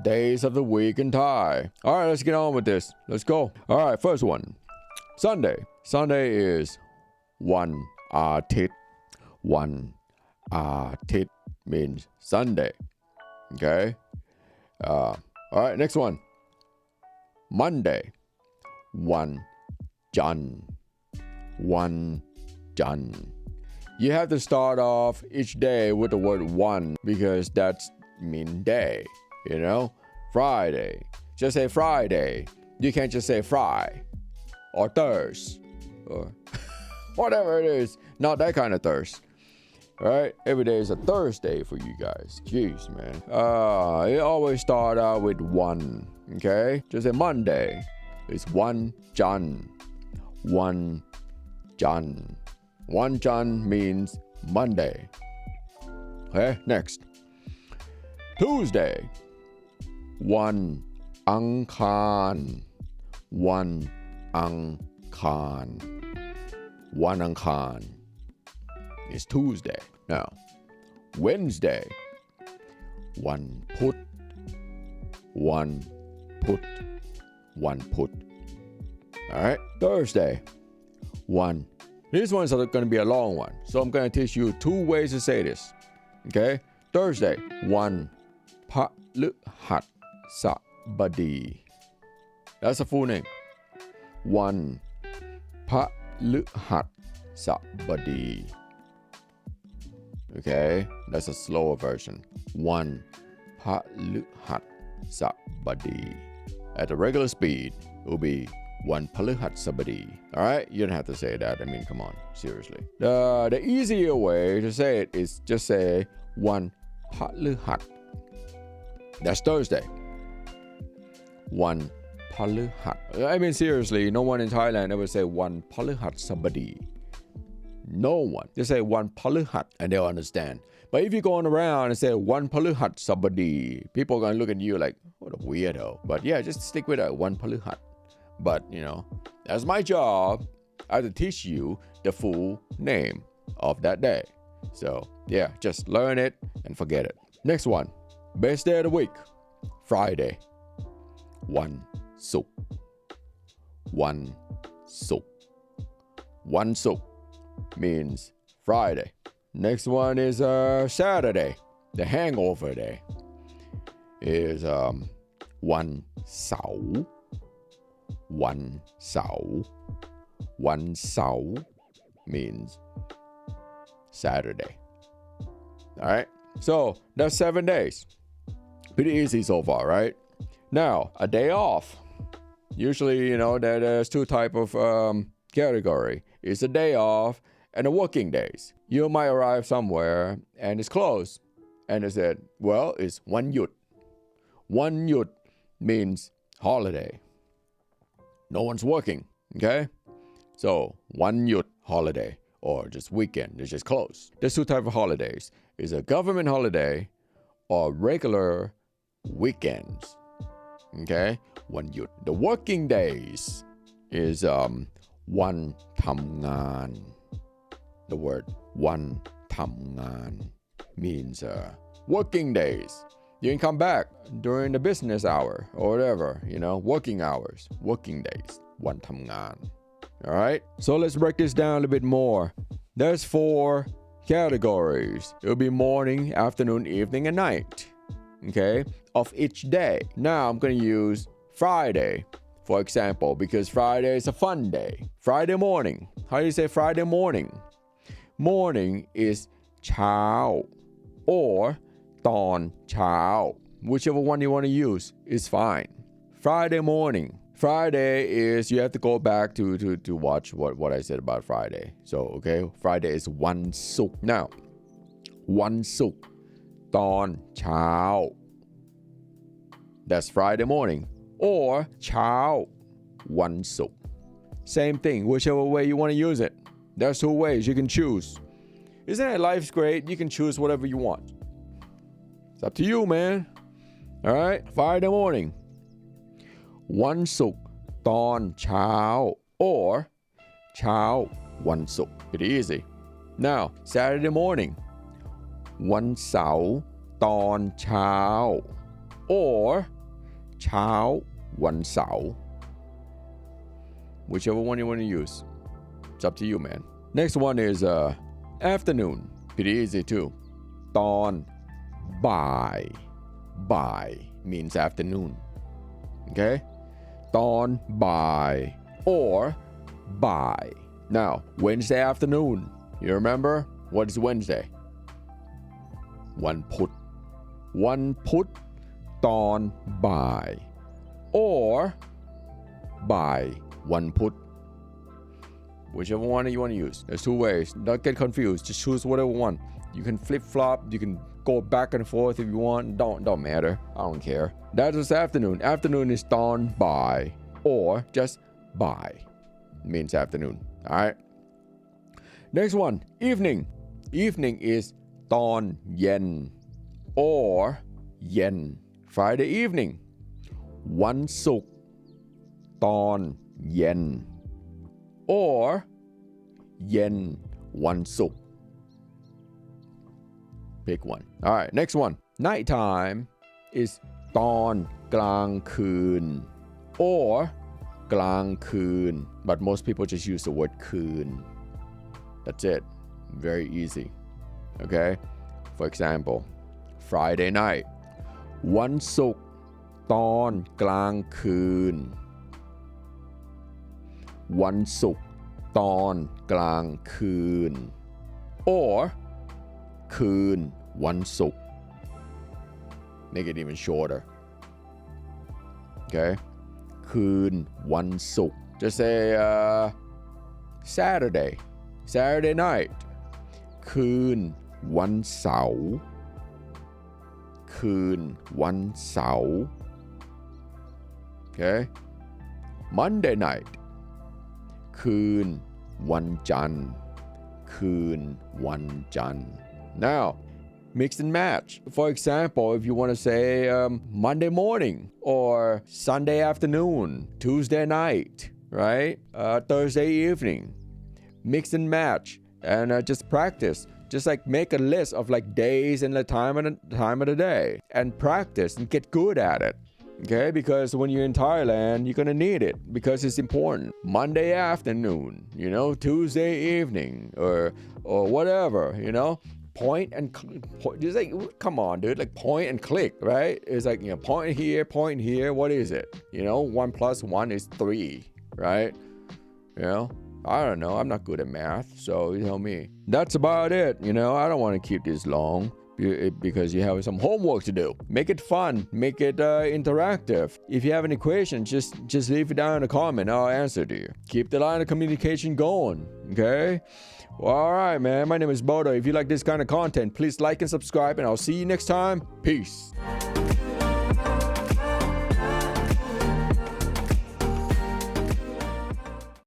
days of the week in Thai. All right, let's get on with this. Let's go. All right, first one. Sunday. Sunday is one atit. One atit means Sunday. Okay. All right, next one. Monday. One Jan. One Jan. You have to start off each day with the word one because that's mean day, you know? Friday. Just say Friday. You can't just say Fry or Thursday or whatever it is. Not that kind of thirst. All right? Every day is a Thursday for you guys. Jeez, man. It always start out with one, okay? Just say Monday. It's one Jan. One Jan. One Jan means Monday. Okay, next. Tuesday. One Angkhan. One Angkhan. One Angkhan is Tuesday. Now, Wednesday. One Put. One Put. One Put. All right, Thursday. One. This one's going to be a long one, so I'm going to teach you 2 ways to say this. Okay? Thursday, one Phฤหัสบดี That's a full name. One Phฤหัสบดี Okay? That's a slower version. One Phฤหัสบดี At the regular speed, it will be one พฤหัสบดี All right? You don't have to say that. I mean, come on. Seriously. The easier way to say it is just say one พฤหัส That's Thursday. One พฤหัส I mean, seriously, no one in Thailand ever say one พฤหัสบดี No one. Just say one พฤหัส and they'll understand. But if you're going around and say one พฤหัสบดี people are going to look at you like, what a weirdo. But yeah, just stick with that one พฤหัส But, you know, that's my job. I have to teach you the full name of that day. So, yeah, just learn it and forget it. Next one. Best day of the week. Friday. One Suk. One Suk. One Suk means Friday. Next one is Saturday. The hangover day is one Sao. One Sao. One Sao means Saturday. All right. So that's 7 days. Pretty easy so far, right? Now, a day off. Usually, you know, there's 2 type of category. It's a day off and a working days. You might arrive somewhere and it's closed. And they said, well, it's one yut. One yut means holiday. No one's working, okay? So, one yut holiday or just weekend, it's just closed. There's 2 types of holidays. It's a government holiday or regular weekends, okay? One yut. The working days is one ทำงาน The word one ทำงาน means working days. You can come back during the business hour or whatever, you know, working hours, working days, one ทำงาน All right? So let's break this down a little bit more. There's 4 categories. It'll be morning, afternoon, evening, and night, okay, of each day. Now I'm going to use Friday, for example, because Friday is a fun day. Friday morning. How do you say Friday morning? Morning is เช้า or ตอนเช้า Whichever one you want to use is fine. Friday morning. Friday is, you have to go back to watch what I said about Friday. So, okay, Friday is วันศุกร์ Now, วันศุกร์ ตอนเช้า That's Friday morning. Or เช้า วันศุกร์ Same thing, whichever way you want to use it. There's 2 ways you can choose. Isn't it life's great? You can choose whatever you want. It's up to you, man. All right, Friday morning. วันศุกร์ ตอนเช้า or เช้า วันศุกร์ Pretty easy. Now, Saturday morning. วันเสาร์ ตอนเช้า or เช้าวันเสาร์ whichever one you want to use. It's up to you, man. Next one is afternoon. Pretty easy too. ตอนบ่าย บ่าย means afternoon. Okay? ตอนบ่าย or บ่าย. Now, Wednesday afternoon. You remember? What is Wednesday? วันพุธ วันพุธ ตอนบ่าย or บ่าย วันพุธ whichever one you want to use. There's two ways. Don't get confused. Just choose whatever one. You can flip-flop. You can go back and forth if you want. Don't matter. I don't care. That is afternoon. Afternoon is ตอนบ่าย or just บ่าย means afternoon. All right. Next one. Evening. Evening is ตอนเย็น or เย็น Friday evening. วันศุกร์ ตอนเย็น or เย็น วันศุกร์ Pick one. All right, next one. Nighttime is ตอนกลางคืน or กลางคืน but most people just use the word คืน. That's it. Very easy. Okay? For example, Friday night. วันศุกร์ ตอนกลางคืน วันศุกร์ ตอนกลางคืน or คืน วันศุกร์ Make it even shorter. Okay? คืน วันศุกร์ Just say Saturday. Saturday night. คืน วันเสาร์ คืน วันเสาร์ Okay? Monday night. คืน วันจันทร์ คืน วันจันทร์ Now, mix and match. For example, if you want to say Monday morning or Sunday afternoon, Tuesday night, right? Thursday evening. Mix and match and just practice. Just like make a list of like days and the time of the day and practice and get good at it. Okay, because when you're in Thailand, you're gonna need it because it's important. Monday afternoon, Tuesday evening or whatever, Point and just like, come on, dude, like point and click, right? It's like, point here. What is it? 1 + 1 is 3, right? I don't know. I'm not good at math, so you tell me. That's about it. I don't want to keep this long because you have some homework to do. Make it fun. Make it interactive. If you have any questions, just leave it down in the comment. I'll answer to you. Keep the line of communication going. Okay? Well, all right, man. My name is Bodo. If you like this kind of content, please like and subscribe, and I'll see you next time. Peace.